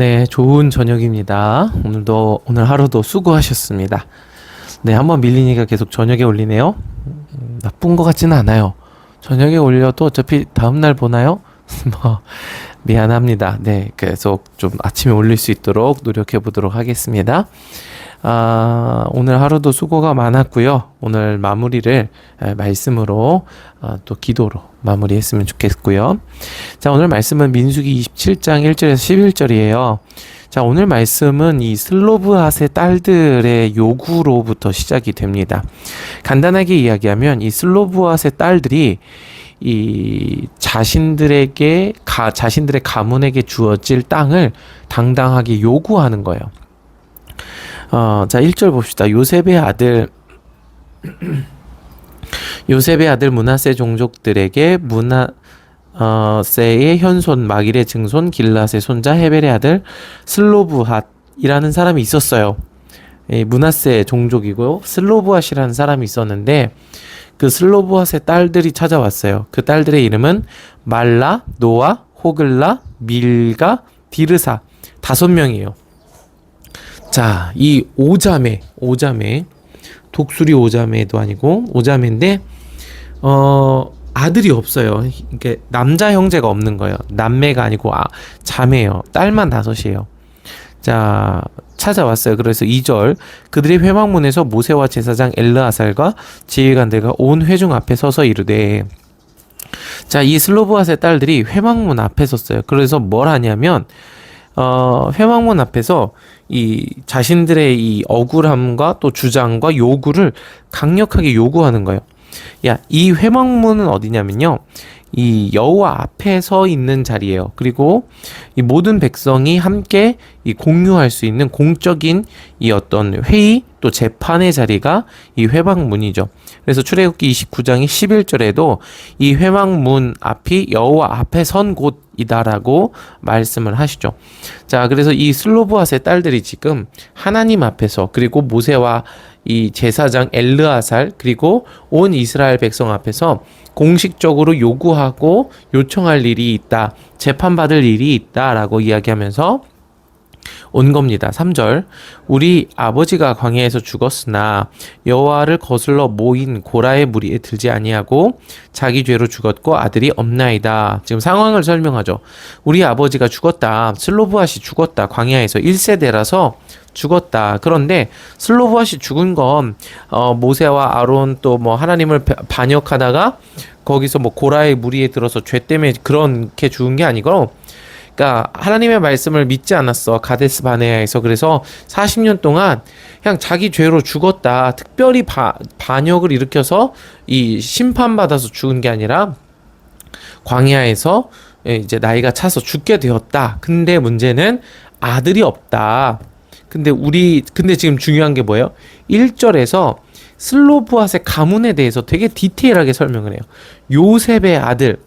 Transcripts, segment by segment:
네, 좋은 저녁입니다. 오늘 하루도 수고하셨습니다. 네, 한번 밀리니까 계속 저녁에 올리네요. 나쁜 것 같지는 않아요. 저녁에 올려도 어차피 다음날 보나요? 뭐, 미안합니다. 네, 계속 좀 아침에 올릴 수 있도록 노력해 보도록 하겠습니다. 오늘 하루도 수고가 많았고요. 오늘 마무리를 말씀으로 또 기도로 마무리했으면 좋겠고요. 자, 오늘 말씀은 민수기 27장 1절에서 11절이에요. 자, 오늘 말씀은 이 슬로브핫의 딸들의 요구로부터 시작이 됩니다. 간단하게 이야기하면 이 슬로브핫의 딸들이 이 자신들의 가문에게 주어질 땅을 당당하게 요구하는 거예요. 자, 1절 봅시다. 요셉의 아들 므낫세 종족들에게 므낫세의 현손 마길의 증손 길앗의 손자 헤벨의 아들 슬로브핫이라는 사람이 있었어요. 므낫세 종족이고 슬로브핫이라는 사람이 있었는데 그 슬로브핫의 딸들이 찾아왔어요. 그 딸들의 이름은 말라, 노아, 호글라, 밀가, 디르사 5명이에요. 자, 이 오자매 독수리 오자매도 아니고 오자매인데 아들이 없어요. 이게 남자 형제가 없는 거예요. 남매가 아니고 자매예요. 딸만 5이에요. 자, 찾아왔어요. 그래서 2절 그들이 회막문에서 모세와 제사장 엘르아살과 지휘관들과 온 회중 앞에 서서 이르되. 자, 이 슬로브핫의 딸들이 회막문 앞에 섰어요. 그래서 뭘 하냐면 회막문 앞에서 이 자신들의 이 억울함과 또 주장과 요구를 강력하게 요구하는 거예요. 야, 이 회막문은 어디냐면요, 이 여호와 앞에 서 있는 자리예요. 그리고 이 모든 백성이 함께 이 공유할 수 있는 공적인 이 어떤 회의 또 재판의 자리가 이 회막문이죠. 그래서 출애굽기 29장의 11절에도 이 회막문 앞이 여호와 앞에 선 곳이다라고 말씀을 하시죠. 자, 그래서 이 슬로브핫의 딸들이 지금 하나님 앞에서, 그리고 모세와 이 제사장 엘르아살, 그리고 온 이스라엘 백성 앞에서 공식적으로 요구하고 요청할 일이 있다, 재판받을 일이 있다라고 이야기하면서 온 겁니다. 3절 우리 아버지가 광야에서 죽었으나 여호와를 거슬러 모인 고라의 무리에 들지 아니하고 자기 죄로 죽었고 아들이 없나이다. 지금 상황을 설명하죠. 우리 아버지가 죽었다, 슬로브핫이 죽었다, 광야에서 1세대라서 죽었다. 그런데 슬로브핫이 죽은 건 모세와 아론 또 뭐 하나님을 반역하다가 거기서 뭐 고라의 무리에 들어서 죄 때문에 그렇게 죽은 게 아니고, 그러니까 하나님의 말씀을 믿지 않았어, 가데스 바네아에서. 그래서 40년 동안 그냥 자기 죄로 죽었다. 특별히 반역을 일으켜서 이 심판받아서 죽은 게 아니라 광야에서 이제 나이가 차서 죽게 되었다. 근데 문제는 아들이 없다. 근데 지금 중요한 게 뭐예요? 1절에서 슬로브핫의 가문에 대해서 되게 디테일하게 설명을 해요. 요셉의 아들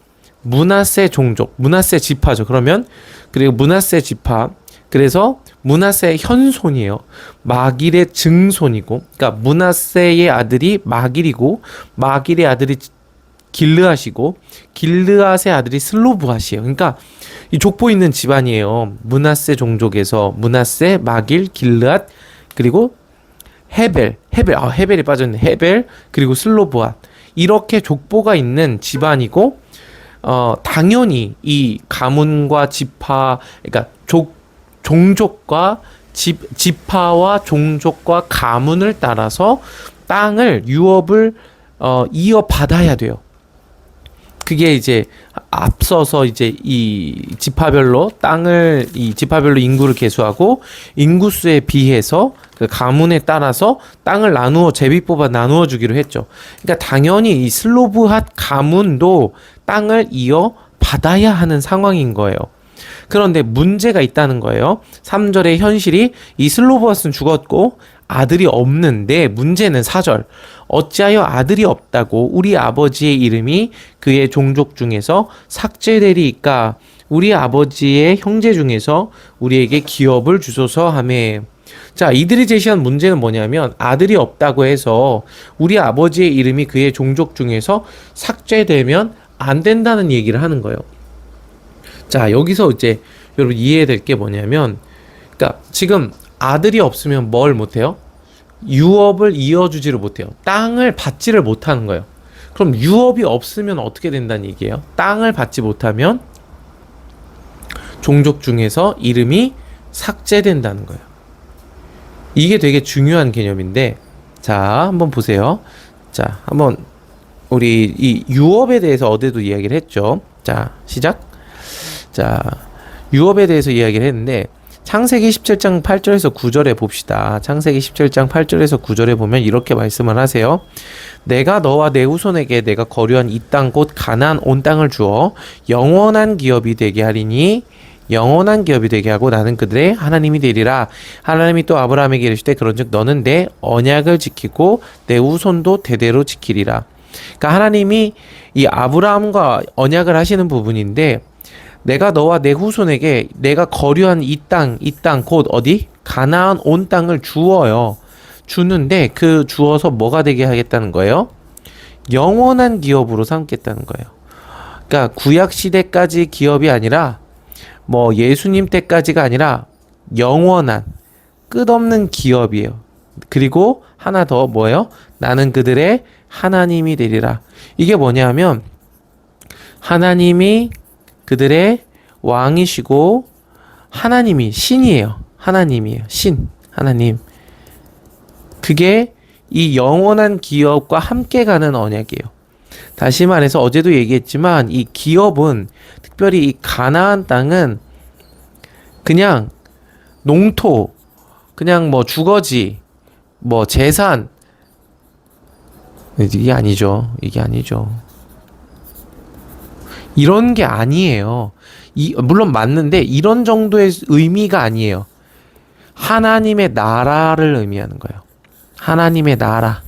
므낫세 종족, 므낫세 지파죠. 그리고 므낫세 지파, 그래서 므낫세의 현손이에요. 마길의 증손이고, 그러니까 므낫세의 아들이 마길이고, 마길의 아들이 길르앗이고, 길르앗의 아들이 슬로브핫이에요. 그러니까 이 족보 있는 집안이에요. 므낫세 종족에서 므낫세, 마길, 길르앗, 그리고 헤벨이 빠졌네. 헤벨, 그리고 슬로브핫, 이렇게 족보가 있는 집안이고, 당연히 이 가문과 지파, 그러니까 종족과 지파와 종족과 가문을 따라서 땅을 유업을 이어받아야 돼요. 그게 이제 앞서서 이제 이 지파별로 인구를 계수하고 인구수에 비해서 그 가문에 따라서 땅을 제비 뽑아 나누어 주기로 했죠. 그러니까 당연히 이 슬로브핫 가문도 땅을 이어받아야 하는 상황인 거예요. 그런데 문제가 있다는 거예요. 3절의 현실이, 이 슬로브핫은 죽었고 아들이 없는데, 문제는 4절 어찌하여 아들이 없다고 우리 아버지의 이름이 그의 종족 중에서 삭제되리이까? 우리 아버지의 형제 중에서 우리에게 기업을 주소서 하매. 자, 이들이 제시한 문제는 뭐냐면, 아들이 없다고 해서 우리 아버지의 이름이 그의 종족 중에서 삭제되면 안 된다는 얘기를 하는 거예요. 자, 여기서 이제 여러분 이해해야 될 게 뭐냐면, 그러니까 지금 아들이 없으면 뭘 못해요? 유업을 이어주지를 못해요. 땅을 받지를 못하는 거예요. 그럼 유업이 없으면 어떻게 된다는 얘기예요? 땅을 받지 못하면 종족 중에서 이름이 삭제된다는 거예요. 이게 되게 중요한 개념인데, 자, 한번 보세요. 자, 한번 우리 이 유업에 대해서 어제도 이야기를 했죠. 자, 시작. 자, 유업에 대해서 이야기를 했는데, 창세기 17장 8절에서 9절에 봅시다. 창세기 17장 8절에서 9절에 보면 이렇게 말씀을 하세요. 내가 너와 내 후손에게 내가 거류한 이 땅 곧 가나안 온 땅을 주어 영원한 기업이 되게 하리니, 영원한 기업이 되게 하고 나는 그들의 하나님이 되리라. 하나님이 또 아브라함에게 이르시되 그런즉 너는 내 언약을 지키고 내 후손도 대대로 지키리라. 그러니까 하나님이 이 아브라함과 언약을 하시는 부분인데, 내가 너와 내 후손에게 내가 거류한 이 땅 곧 어디? 가나안 온 땅을 주어요. 주는데 그 주어서 뭐가 되게 하겠다는 거예요? 영원한 기업으로 삼겠다는 거예요. 그러니까 구약 시대까지 기업이 아니라 뭐 예수님 때까지가 아니라 영원한 끝없는 기업이에요. 그리고 하나 더 뭐예요? 나는 그들의 하나님이 되리라. 이게 뭐냐면 하나님이 그들의 왕이시고 하나님이 신이에요. 하나님이에요. 신. 하나님. 그게 이 영원한 기업과 함께 가는 언약이에요. 다시 말해서 어제도 얘기했지만 이 기업은, 특별히 이 가나안 땅은 그냥 농토, 그냥 뭐 주거지, 뭐 재산, 이게 아니죠. 이게 아니죠. 이런 게 아니에요. 물론 맞는데 이런 정도의 의미가 아니에요. 하나님의 나라를 의미하는 거예요. 하나님의 나라.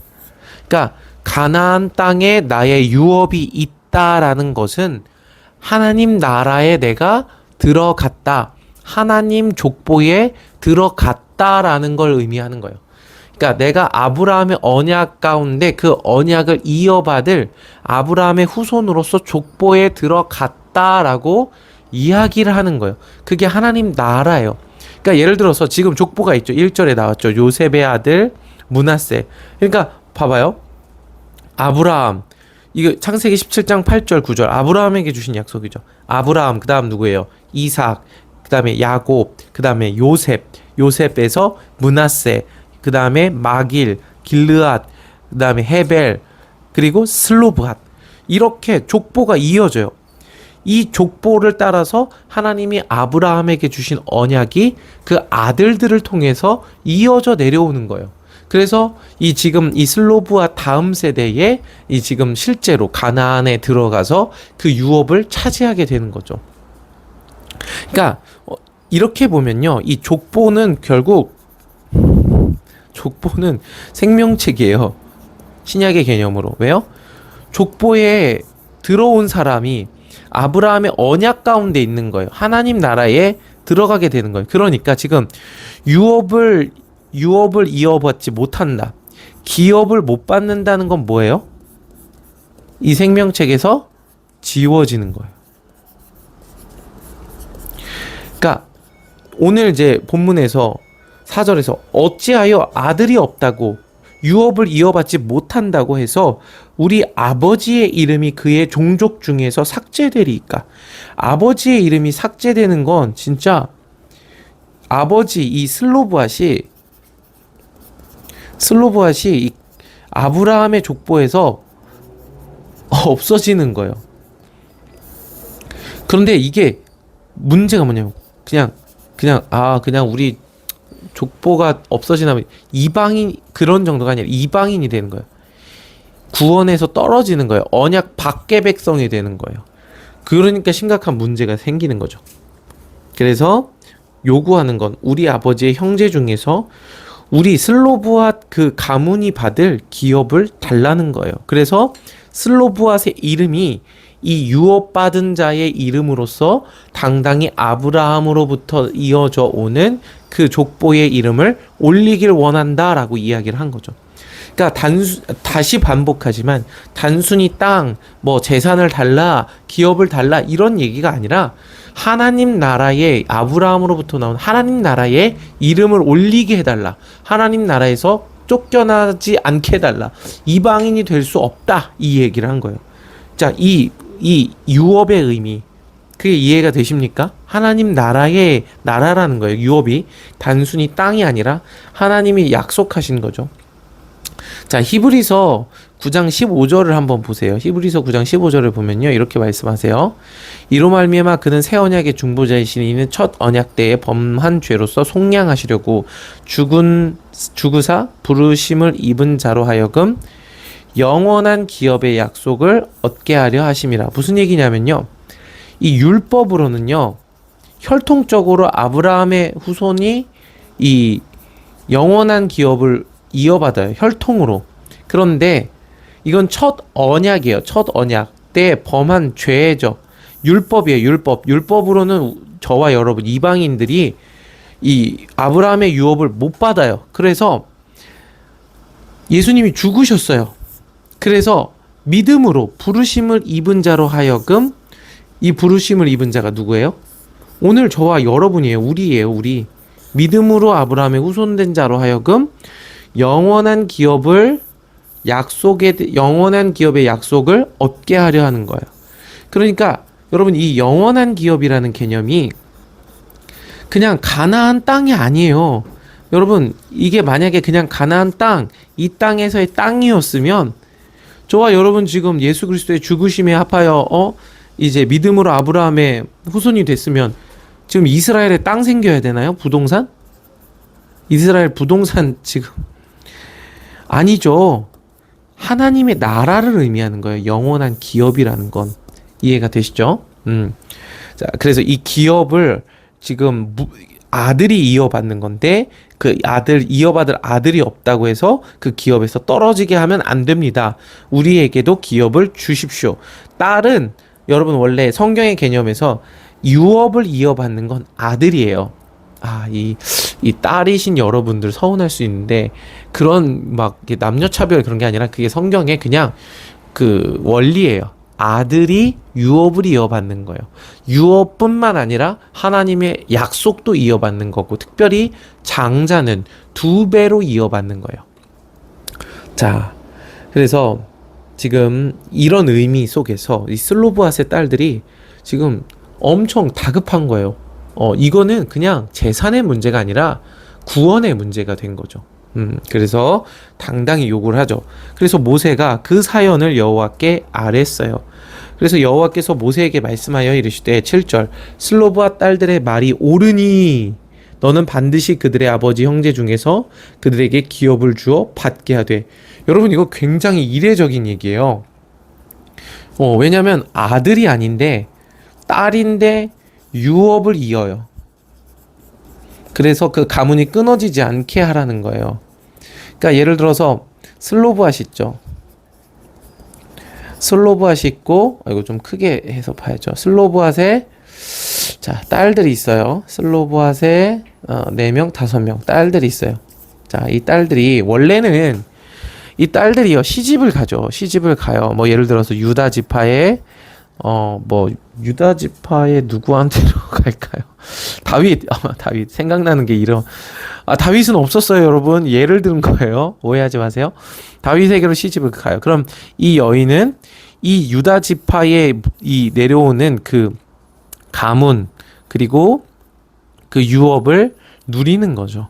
그러니까 가나안 땅에 나의 유업이 있다라는 것은 하나님 나라에 내가 들어갔다. 하나님 족보에 들어갔다라는 걸 의미하는 거예요. 그러니까 내가 아브라함의 언약 가운데 그 언약을 이어받을 아브라함의 후손으로서 족보에 들어갔다라고 이야기를 하는 거예요. 그게 하나님 나라예요. 그러니까 예를 들어서 지금 족보가 있죠. 1절에 나왔죠. 요셉의 아들 므낫세. 그러니까 봐봐요. 아브라함, 이거 창세기 17장 8절 9절 아브라함에게 주신 약속이죠. 아브라함, 그 다음 누구예요? 이삭, 그 다음에 야곱, 그 다음에 요셉에서 므낫세, 그 다음에 마길, 길르앗, 그 다음에 헤벨, 그리고 슬로브핫. 이렇게 족보가 이어져요. 이 족보를 따라서 하나님이 아브라함에게 주신 언약이 그 아들들을 통해서 이어져 내려오는 거예요. 그래서 이 지금 이 슬로브핫 다음 세대에 이 지금 실제로 가나안에 들어가서 그 유업을 차지하게 되는 거죠. 그러니까 이렇게 보면요, 이 족보는 결국 족보는 생명책이에요. 신약의 개념으로. 왜요? 족보에 들어온 사람이 아브라함의 언약 가운데 있는 거예요. 하나님 나라에 들어가게 되는 거예요. 그러니까 지금 유업을 이어받지 못한다. 기업을 못 받는다는 건 뭐예요? 이 생명책에서 지워지는 거예요. 그러니까 오늘 이제 본문에서 4절에서 어찌하여 아들이 없다고 유업을 이어받지 못한다고 해서 우리 아버지의 이름이 그의 종족 중에서 삭제되리까? 아버지의 이름이 삭제되는 건 진짜 아버지 이 슬로브핫이 이 아브라함의 족보에서 없어지는 거예요. 그런데 이게 문제가 뭐냐면 그냥 우리 족보가 없어지면 이방인, 그런 정도가 아니라 이방인이 되는 거예요. 구원에서 떨어지는 거예요. 언약 밖의 백성이 되는 거예요. 그러니까 심각한 문제가 생기는 거죠. 그래서 요구하는 건 우리 아버지의 형제 중에서 우리 슬로브핫 그 가문이 받을 기업을 달라는 거예요. 그래서 슬로브핫의 이름이 이 유업받은 자의 이름으로서 당당히 아브라함으로부터 이어져 오는 그 족보의 이름을 올리길 원한다라고 이야기를 한 거죠. 그러니까 다시 반복하지만 단순히 땅, 뭐 재산을 달라, 기업을 달라 이런 얘기가 아니라 하나님 나라의 아브라함으로부터 나온 하나님 나라의 이름을 올리게 해달라. 하나님 나라에서 쫓겨나지 않게 해달라. 이방인이 될 수 없다. 이 얘기를 한 거예요. 자, 이 유업의 의미 그게 이해가 되십니까? 하나님 나라의 나라라는 거예요. 유업이 단순히 땅이 아니라 하나님이 약속하신 거죠. 자, 히브리서 9장 15절을 한번 보세요. 히브리서 9장 15절을 보면요. 이렇게 말씀하세요. 이로 말미암아 그는 새 언약의 중보자이시니 이는 첫 언약 때에 범한 죄로서 속량하시려고 죽으사 부르심을 입은 자로 하여금 영원한 기업의 약속을 얻게 하려 하심이라. 무슨 얘기냐면요. 이 율법으로는요. 혈통적으로 아브라함의 후손이 이 영원한 기업을 이어받아요. 혈통으로. 그런데 이건 첫 언약이에요. 첫 언약 때 범한 죄죠. 율법이에요. 율법. 율법으로는 저와 여러분 이방인들이 이 아브라함의 유업을 못 받아요. 그래서 예수님이 죽으셨어요. 그래서 믿음으로 부르심을 입은 자로 하여금 이 부르심을 입은 자가 누구예요? 오늘 저와 여러분이에요. 우리예요. 우리. 믿음으로 아브라함의 후손된 자로 하여금 영원한 기업의 약속을 얻게 하려 하는 거예요. 그러니까 여러분 이 영원한 기업이라는 개념이 그냥 가나안 땅이 아니에요. 여러분 이게 만약에 그냥 가나안 땅, 이 땅에서의 땅이었으면 저와 여러분 지금 예수 그리스도의 죽으심에 합하여 이제 믿음으로 아브라함의 후손이 됐으면 지금 이스라엘에 땅 생겨야 되나요? 부동산? 이스라엘 부동산 지금 아니죠. 하나님의 나라를 의미하는 거예요. 영원한 기업이라는 건. 이해가 되시죠? 자, 그래서 이 기업을 지금 아들이 이어받는 건데 그 이어받을 아들이 없다고 해서 그 기업에서 떨어지게 하면 안 됩니다. 우리에게도 기업을 주십시오. 딸은 여러분 원래 성경의 개념에서 유업을 이어받는 건 아들이에요. 이 딸이신 여러분들 서운할 수 있는데 그런 막 남녀차별 그런 게 아니라 그게 성경의 그냥 그 원리예요. 아들이 유업을 이어받는 거예요. 유업뿐만 아니라 하나님의 약속도 이어받는 거고 특별히 장자는 2배로 이어받는 거예요. 자, 그래서 지금 이런 의미 속에서 이 슬로브앗의 딸들이 지금 엄청 다급한 거예요. 이거는 그냥 재산의 문제가 아니라 구원의 문제가 된 거죠. 그래서 당당히 요구를 하죠. 그래서 모세가 그 사연을 여호와께 아뢰었어요. 그래서 여호와께서 모세에게 말씀하여 이르시되 7절 슬로브앗 딸들의 말이 옳으니 너는 반드시 그들의 아버지 형제 중에서 그들에게 기업을 주어 받게 하되. 여러분 이거 굉장히 이례적인 얘기예요. 왜냐면 아들이 아닌데 딸인데 유업을 이어요. 그래서 그 가문이 끊어지지 않게 하라는 거예요. 그러니까 예를 들어서 슬로브앗 있죠. 슬로브앗이 있고 이거 좀 크게 해서 봐야죠. 슬로브앗에 자 딸들이 있어요. 슬로브앗에 4명, 5명 딸들이 있어요. 자, 이 딸들이 원래는 이 딸들이요 시집을 가죠. 시집을 가요. 뭐 예를 들어서 유다 지파에 유다 지파의 누구한테로 갈까요? 다윗 생각나는 게 이런. 다윗은 없었어요, 여러분. 예를 든 거예요. 오해하지 마세요. 다윗에게로 시집을 가요. 그럼 이 여인은 이 유다 지파에 이 내려오는 그 가문 그리고 그 유업을 누리는 거죠.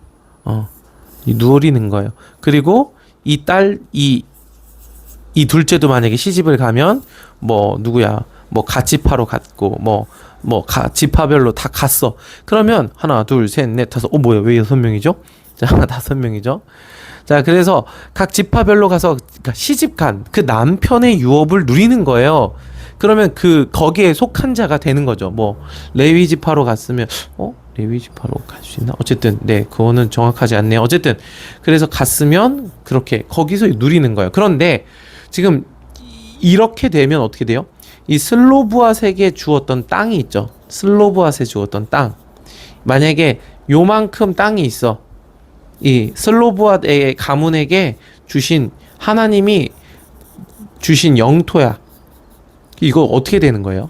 누리는 거예요. 그리고 이 둘째도 만약에 시집을 가면 누구야? 갓지파로 갔고 지파별로 다 갔어. 그러면 하나, 둘, 셋, 넷, 다섯. 뭐야? 왜 6명이죠? 자, 5명이죠. 자, 그래서 각 지파별로 가서 시집간 그 남편의 유업을 누리는 거예요. 그러면 거기에 속한 자가 되는 거죠. 레위 지파로 갔으면 레위 지파로 갈 수 있나? 어쨌든 그거는 정확하지 않네요. 어쨌든 그래서 갔으면 그렇게 거기서 누리는 거예요. 그런데 지금 이렇게 되면 어떻게 돼요? 이 슬로브앗에게 주었던 땅이 있죠. 슬로브앗에 주었던 땅. 만약에 요만큼 땅이 있어. 이 슬로브앗의 가문에게 주신 하나님이 주신 영토야. 이거 어떻게 되는 거예요?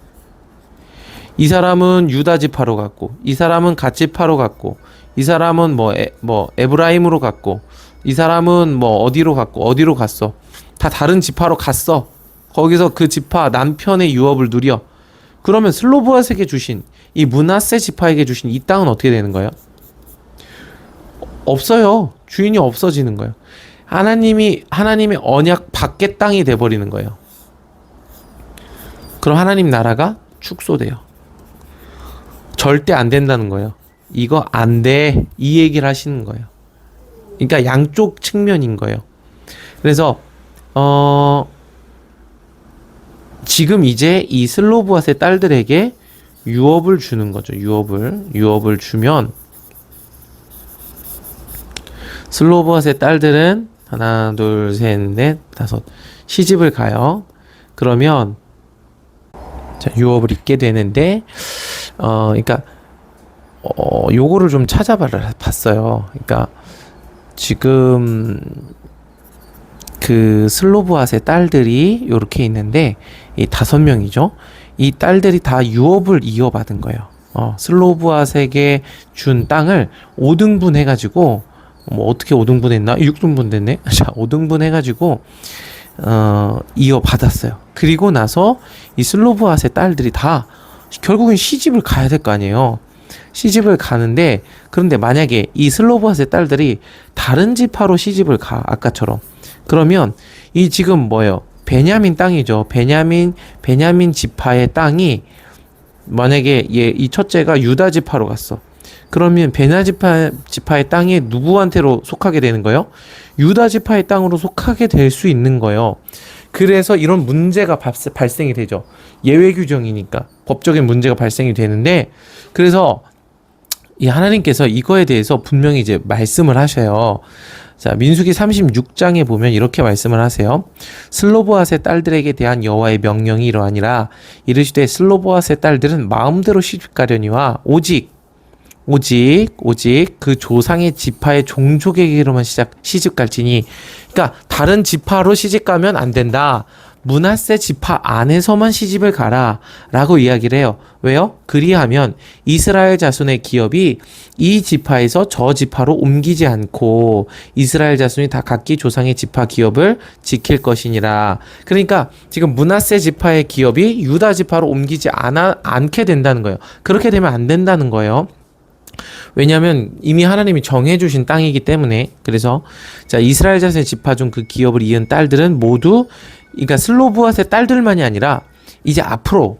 이 사람은 유다 지파로 갔고, 이 사람은 갓 지파로 갔고, 이 사람은 뭐 에브라임으로 갔고, 이 사람은 뭐 어디로 갔고, 어디로 갔어. 다 다른 지파로 갔어. 거기서 그 지파 남편의 유업을 누려. 그러면 슬로보아스에게 주신 이 므낫세 지파에게 주신 이 땅은 어떻게 되는 거예요? 없어요. 주인이 없어지는 거예요. 하나님의 언약 밖의 땅이 돼버리는 거예요. 그럼 하나님 나라가 축소돼요. 절대 안 된다는 거예요. 이거 안 돼. 이 얘기를 하시는 거예요. 그러니까 양쪽 측면인 거예요. 그래서 지금 이제 이 슬로브앗의 딸들에게 유업을 주는 거죠. 유업을 주면 슬로브앗의 딸들은 하나, 둘, 셋, 넷, 다섯 시집을 가요. 그러면 자, 유업을 잊게 되는데 그러니까 요거를 좀 찾아봤어요. 그러니까 지금 그 슬로브앗의 딸들이 요렇게 있는데 이 5명이죠. 이 딸들이 다 유업을 이어받은 거예요. 슬로브앗에게 준 땅을 5등분 해가지고 뭐 어떻게 5등분 했나? 6등분 됐네. 자, 5등분 해가지고 이어받았어요. 그리고 나서 이 슬로브앗의 딸들이 다 결국은 시집을 가야 될 거 아니에요. 시집을 가는데 그런데 만약에 이 슬로브앗의 딸들이 다른 지파로 시집을 가 아까처럼 그러면 이 지금 뭐예요? 베냐민 땅이죠. 베냐민 지파의 땅이 만약에 이 첫째가 유다 지파로 갔어. 그러면 베냐 지파의 땅이 누구한테로 속하게 되는 거예요? 유다 지파의 땅으로 속하게 될 수 있는 거예요. 그래서 이런 문제가 발생이 되죠. 예외 규정이니까 법적인 문제가 발생이 되는데 그래서 이 하나님께서 이거에 대해서 분명히 이제 말씀을 하셔요. 자, 민수기 36장에 보면 이렇게 말씀을 하세요. 슬로보앗의 딸들에게 대한 여호와의 명령이 이러하니라. 이르시되 슬로보앗의 딸들은 마음대로 시집가려니와 오직 그 조상의 지파의 종족에게로만 시집갈지니. 그러니까 다른 지파로 시집가면 안 된다. 므낫세 지파 안에서만 시집을 가라 라고 이야기를 해요. 왜요? 그리하면 이스라엘 자손의 기업이 이 지파에서 저 지파로 옮기지 않고 이스라엘 자손이 다 각기 조상의 지파 기업을 지킬 것이니라. 그러니까 지금 므낫세 지파의 기업이 유다 지파로 옮기지 않게 된다는 거예요. 그렇게 되면 안 된다는 거예요. 왜냐하면 이미 하나님이 정해주신 땅이기 때문에. 그래서 자, 이스라엘 자손의 지파 중 그 기업을 이은 딸들은 모두 그러니까 슬로브앗의 딸들만이 아니라 이제 앞으로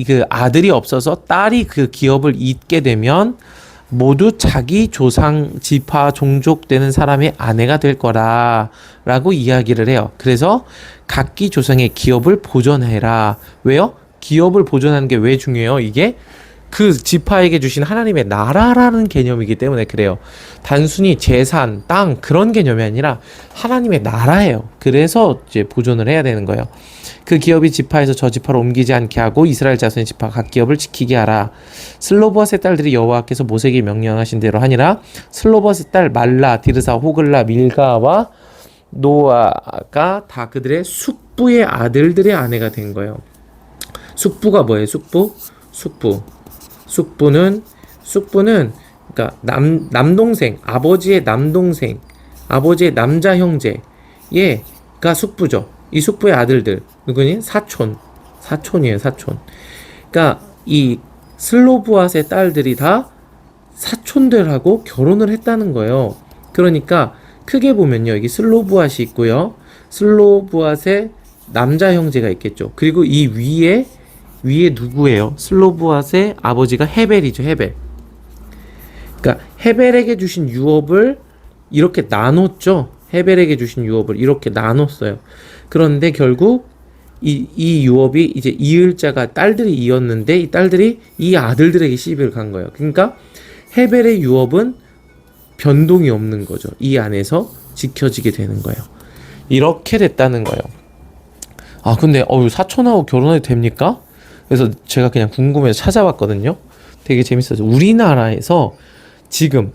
그 아들이 없어서 딸이 그 기업을 잇게 되면 모두 자기 조상 지파 종족 되는 사람의 아내가 될 거라라고 이야기를 해요. 그래서 각기 조상의 기업을 보존해라. 왜요? 기업을 보존하는 게 왜 중요해요? 이게 그 지파에게 주신 하나님의 나라라는 개념이기 때문에 그래요. 단순히 재산, 땅 그런 개념이 아니라 하나님의 나라예요. 그래서 이제 보존을 해야 되는 거예요. 그 기업이 지파에서 저 지파로 옮기지 않게 하고 이스라엘 자손의 지파 각 기업을 지키게 하라. 슬로보앗의 딸들이 여호와께서 모세에게 명령하신 대로 하니라. 슬로보앗의 딸 말라, 디르사, 호글라, 밀가와 노아가 다 그들의 숙부의 아들들의 아내가 된 거예요. 숙부가 뭐예요? 숙부는 그러니까 남동생, 아버지의 남동생, 아버지의 남자 형제가 숙부죠. 이 숙부의 아들들 누구니? 사촌이에요. 그러니까 이 슬로브앗의 딸들이 다 사촌들하고 결혼을 했다는 거예요. 그러니까 크게 보면요, 여기 슬로브앗이 있고요, 슬로브앗의 남자 형제가 있겠죠. 그리고 이 위에 누구예요? 슬로브앗의 아버지가 헤벨이죠. 헤벨. 그러니까 헤벨에게 주신 유업을 이렇게 나눴죠. 헤벨에게 주신 유업을 이렇게 나눴어요. 그런데 결국 이 유업이 이제 이을 자가 딸들이 이었는데 이 딸들이 이 아들들에게 시집을 간 거예요. 그러니까 헤벨의 유업은 변동이 없는 거죠. 이 안에서 지켜지게 되는 거예요. 이렇게 됐다는 거예요. 아, 근데 사촌하고 결혼해도 됩니까? 그래서 제가 그냥 궁금해서 찾아봤거든요. 되게 재밌어요. 우리나라에서 지금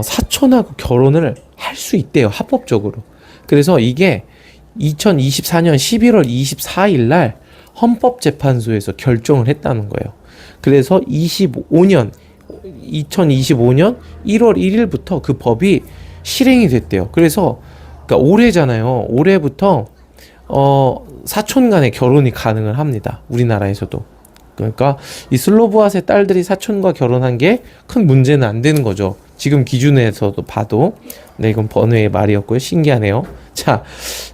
사촌하고 결혼을 할 수 있대요. 합법적으로. 그래서 이게 2024년 11월 24일 날 헌법재판소에서 결정을 했다는 거예요. 그래서 2025년 1월 1일부터 그 법이 실행이 됐대요. 그래서 그러니까 올해잖아요. 올해부터 사촌 간의 결혼이 가능을 합니다. 우리나라에서도. 그러니까 이 슬로브아세 딸들이 사촌과 결혼한 게 큰 문제는 안 되는 거죠. 지금 기준에서도 봐도. 네, 이건 번외의 말이었고요. 신기하네요. 자,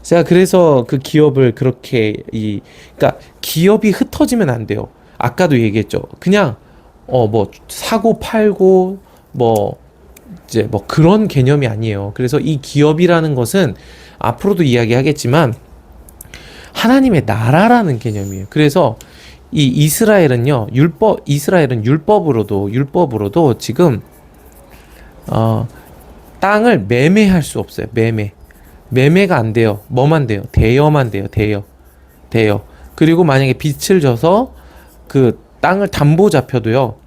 제가 그래서 그 기업을 그렇게 그러니까 기업이 흩어지면 안 돼요. 아까도 얘기했죠. 그냥 뭐 사고 팔고 뭐 이제 뭐 그런 개념이 아니에요. 그래서 이 기업이라는 것은 앞으로도 이야기하겠지만 하나님의 나라라는 개념이에요. 그래서 이 이스라엘은 율법으로도 지금 땅을 매매할 수 없어요. 매매가 안 돼요. 뭐만 돼요? 대여만 돼요. 대여. 그리고 만약에 빚을 져서 그 땅을 담보 잡혀도요.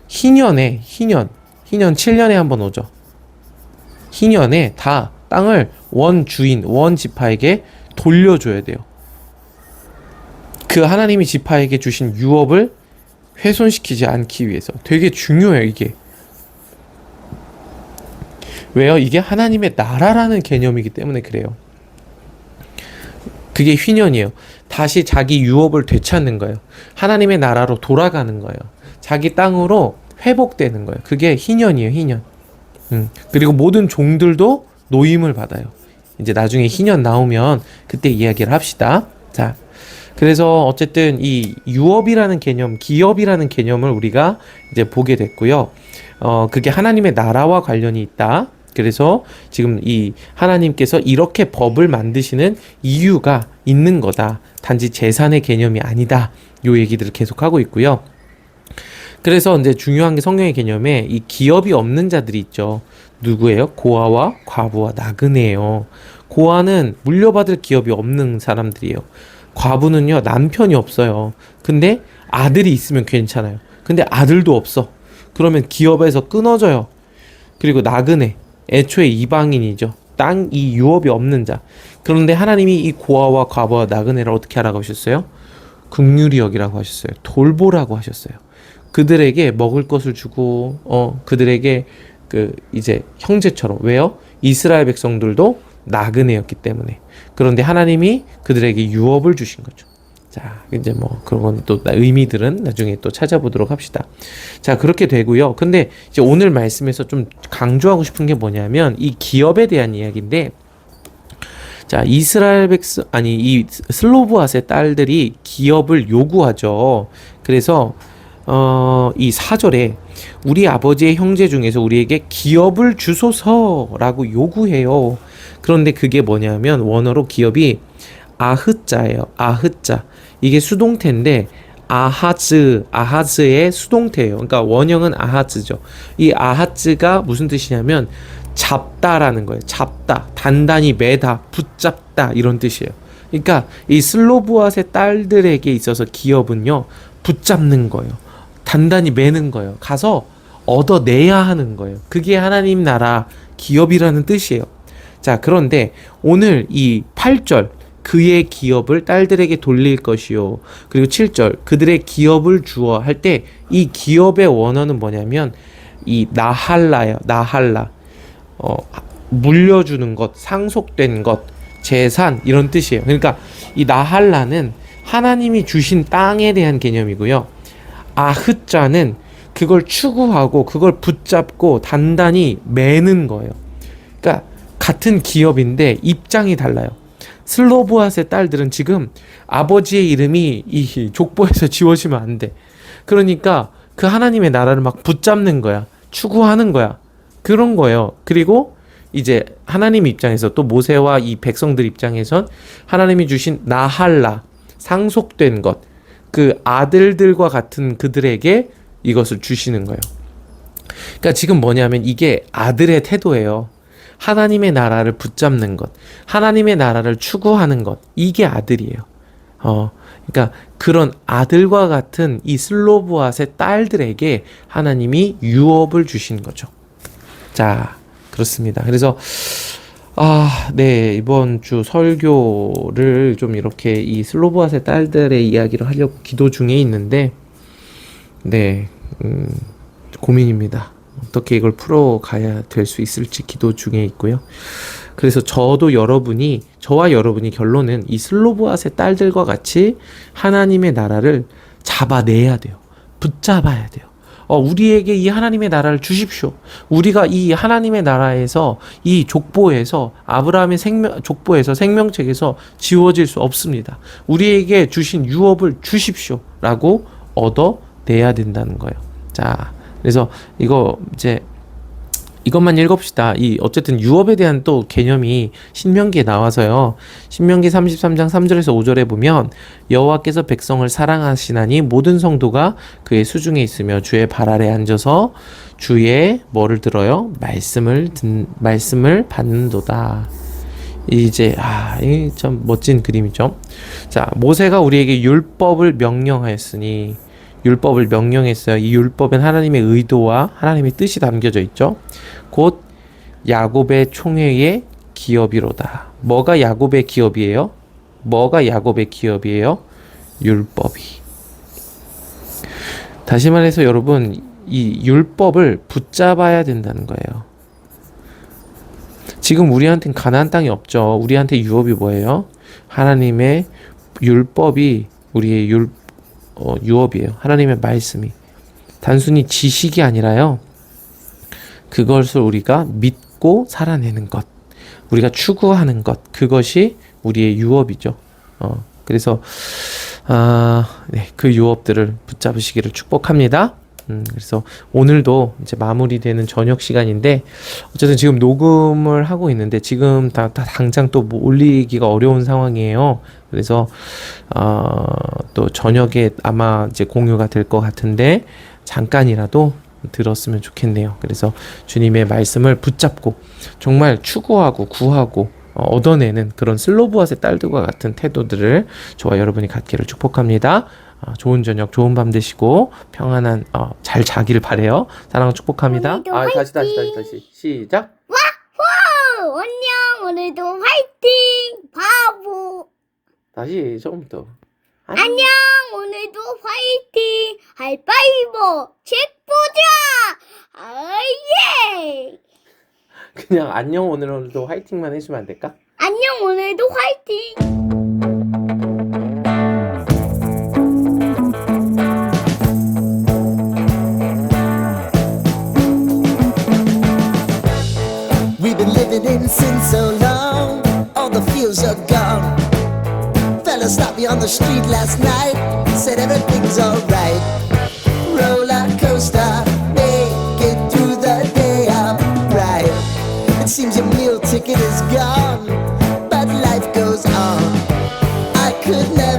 희년 7년에 한 번 오죠. 희년에 다 땅을 원 지파에게 돌려줘야 돼요. 그 하나님이 지파에게 주신 유업을 훼손시키지 않기 위해서. 되게 중요해요, 이게. 왜요? 이게 하나님의 나라라는 개념이기 때문에 그래요. 그게 휘년이에요. 다시 자기 유업을 되찾는 거예요. 하나님의 나라로 돌아가는 거예요. 자기 땅으로 회복되는 거예요. 그게 희년이에요, 희년. 그리고 모든 종들도 노임을 받아요. 이제 나중에 희년 나오면 그때 이야기를 합시다. 자, 그래서 어쨌든 이 유업이라는 개념, 기업이라는 개념을 우리가 이제 보게 됐고요. 그게 하나님의 나라와 관련이 있다. 그래서 지금 이 하나님께서 이렇게 법을 만드시는 이유가 있는 거다. 단지 재산의 개념이 아니다. 요 얘기들을 계속하고 있고요. 그래서 이제 중요한 게 성령의 개념에 이 기업이 없는 자들이 있죠. 누구예요? 고아와 과부와 나그네예요. 고아는 물려받을 기업이 없는 사람들이에요. 과부는요, 남편이 없어요. 근데 아들이 있으면 괜찮아요. 근데 아들도 없어. 그러면 기업에서 끊어져요. 그리고 나그네, 애초에 이방인이죠. 이 유업이 없는 자. 그런데 하나님이 이 고아와 과부와 나그네를 어떻게 하라고 하셨어요? 긍휼히 여기라고 하셨어요. 돌보라고 하셨어요. 그들에게 먹을 것을 주고 그들에게 이제 형제처럼. 왜요? 이스라엘 백성들도 나그네였기 때문에. 그런데 하나님이 그들에게 유업을 주신 거죠. 자, 이제 뭐 그런 건 또 의미들은 나중에 또 찾아보도록 합시다. 자, 그렇게 되고요. 근데 이제 오늘 말씀에서 좀 강조하고 싶은 게 뭐냐면 이 기업에 대한 이야기인데, 자, 이 슬로브아세 딸들이 기업을 요구하죠. 그래서 이 4절에 우리 아버지의 형제 중에서 우리에게 기업을 주소서라고 요구해요. 그런데 그게 뭐냐면 원어로 기업이 아흐자예요. 아흐자. 이게 수동태인데 아하즈의 수동태예요. 그러니까 원형은 아하즈죠. 이 아하즈가 무슨 뜻이냐면 잡다라는 거예요. 잡다, 단단히 매다, 붙잡다 이런 뜻이에요. 그러니까 이 슬로브아세 딸들에게 있어서 기업은요, 붙잡는 거예요. 단단히 매는 거예요. 가서 얻어내야 하는 거예요. 그게 하나님 나라 기업이라는 뜻이에요. 자, 그런데 오늘 이 8절 그의 기업을 딸들에게 돌릴 것이요. 그리고 7절 그들의 기업을 주어 할 때 이 기업의 원어는 뭐냐면 이 나할라예요. 나할라. 물려주는 것, 상속된 것, 재산 이런 뜻이에요. 그러니까 이 나할라는 하나님이 주신 땅에 대한 개념이고요. 아흐자는 그걸 추구하고 그걸 붙잡고 단단히 매는 거예요. 그러니까 같은 기업인데 입장이 달라요. 슬로브아세 딸들은 지금 아버지의 이름이 이 족보에서 지워지면 안 돼. 그러니까 그 하나님의 나라를 막 붙잡는 거야. 추구하는 거야. 그런 거예요. 그리고 이제 하나님 입장에서 또 모세와 이 백성들 입장에선 하나님이 주신 나할라, 상속된 것, 그 아들들과 같은 그들에게 이것을 주시는 거예요. 그러니까 지금 뭐냐면 이게 아들의 태도예요. 하나님의 나라를 붙잡는 것, 하나님의 나라를 추구하는 것, 이게 아들이에요. 그러니까 그런 아들과 같은 이 슬로브아세 딸들에게 하나님이 유업을 주신 거죠. 자, 그렇습니다. 그래서 네. 이번 주 설교를 좀 이렇게 이 슬로보아의 딸들의 이야기를 하려고 기도 중에 있는데, 네, 고민입니다. 어떻게 이걸 풀어가야 될 수 있을지 기도 중에 있고요. 그래서 저와 여러분이 결론은 이 슬로보아의 딸들과 같이 하나님의 나라를 잡아내야 돼요. 붙잡아야 돼요. 우리에게 이 하나님의 나라를 주십시오. 우리가 이 하나님의 나라에서 이 족보에서 아브라함의 족보에서 생명책에서 지워질 수 없습니다. 우리에게 주신 유업을 주십시오라고 얻어내야 된다는 거예요. 자, 그래서 이것만 읽읍시다. 어쨌든 유업에 대한 또 개념이 신명기에 나와서요. 신명기 33장 3절에서 5절에 보면 여호와께서 백성을 사랑하시나니 모든 성도가 그의 수중에 있으며 주의 발 아래 앉아서 주의 뭐를 들어요? 말씀을 받는도다. 이제 이 참 멋진 그림이죠. 자, 모세가 우리에게 율법을 명령하였으니 율법을 명령했어요. 이 율법엔 하나님의 의도와 하나님의 뜻이 담겨져 있죠. 곧 야곱의 총회의 기업이로다. 뭐가 야곱의 기업이에요? 율법이. 다시 말해서 여러분, 이 율법을 붙잡아야 된다는 거예요. 지금 우리한테는 가나안 땅이 없죠. 우리한테 유업이 뭐예요? 하나님의 율법이 우리의 유업이에요. 하나님의 말씀이 단순히 지식이 아니라요. 그것을 우리가 믿고 살아내는 것, 우리가 추구하는 것, 그것이 우리의 유업이죠. 그래서 네, 그 유업들을 붙잡으시기를 축복합니다. 그래서 오늘도 이제 마무리되는 저녁 시간인데 어쨌든 지금 녹음을 하고 있는데 지금 당장 또 뭐 올리기가 어려운 상황이에요. 그래서 또 저녁에 아마 이제 공유가 될 것 같은데 잠깐이라도 들었으면 좋겠네요. 그래서 주님의 말씀을 붙잡고 정말 추구하고 구하고 얻어내는 그런 슬로보아의 딸들과 같은 태도들을 저와 여러분이 갖기를 축복합니다. 좋은 저녁, 좋은 밤 되시고 평안한 잘 자기를 바래요. 사랑을 축복합니다. 다시 시작. 와호! 안녕. 오늘도 화이팅. 바보. 다시 처음부터. 안녕. 오늘도 화이팅. 하이파이브. 책 보자. 예. 그냥 안녕 오늘도 화이팅만 해주면 안 될까? 안녕. 오늘도 화이팅. We've been living in sin so long, all the feels are gone. Fella stopped me on the street last night, said everything's alright. Roller coaster, make it through the day, I'm right. It seems your meal ticket is gone, but life goes on. I could never